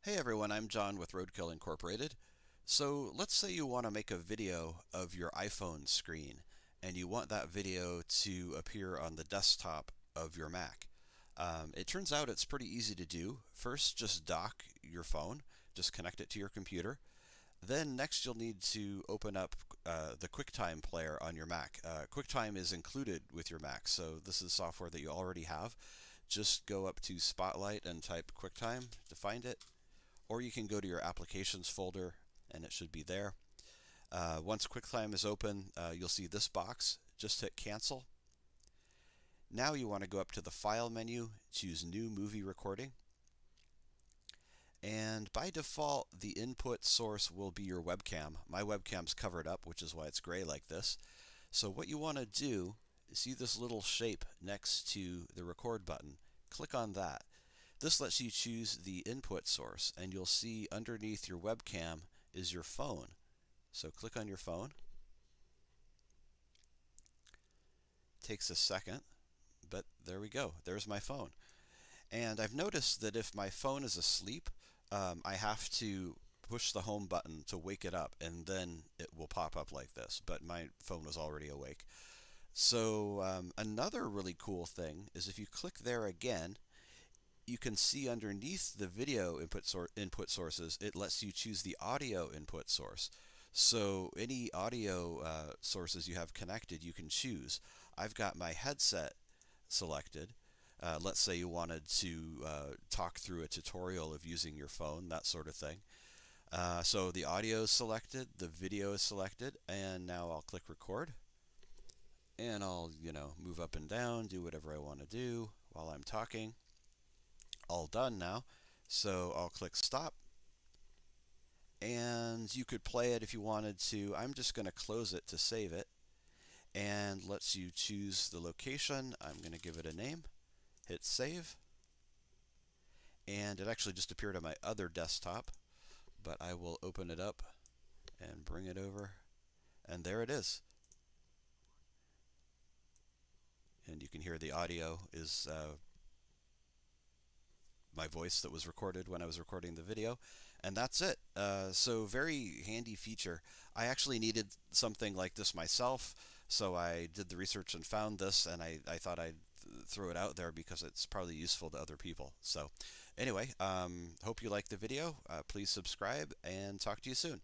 Hey everyone, I'm John with Roadkill Incorporated. So let's say you want to make a video of your iPhone screen and you want that video to appear on the desktop of your Mac. It turns out it's pretty easy to do. First, just dock your phone, just connect it to your computer. Then next you'll need to open up the Quicktime player on your Mac. Quicktime is included with your Mac, so this is software that you already have. Just go up to Spotlight and type Quicktime to find it, or you can go to your applications folder and it should be there. Once QuickTime is open, you'll see this box. Just hit cancel. Now you want to go up to the file menu, choose new movie recording, and by default the input source will be your webcam. My webcam's covered up, which is why it's gray like this. So what you want to do is see this little shape next to the record button. Click on that. This lets you choose the input source, and you'll see underneath your webcam is your phone. So click on your phone. Takes a second, but there we go. There's my phone. And I've noticed that if my phone is asleep, I have to push the home button to wake it up, and then it will pop up like this. But my phone was already awake. So another really cool thing is if you click there again, you can see underneath the video input sources, it lets you choose the audio input source. So any audio sources you have connected, you can choose. I've got my headset selected. Let's say you wanted to talk through a tutorial of using your phone, that sort of thing. So the audio is selected, the video is selected, and now I'll click record. And I'll, move up and down, do whatever I want to do while I'm talking. All done now. So I'll click stop. And you could play it if you wanted to. I'm just going to close it to save it. And lets you choose the location. I'm going to give it a name. Hit save. And it actually just appeared on my other desktop. But I will open it up and bring it over. And there it is. And you can hear the audio is my voice that was recorded when I was recording the video, and that's it. So very handy feature. I actually needed something like this myself, so I did the research and found this, and I thought I'd throw it out there because it's probably useful to other people. So anyway, hope you liked the video. Please subscribe, and talk to you soon.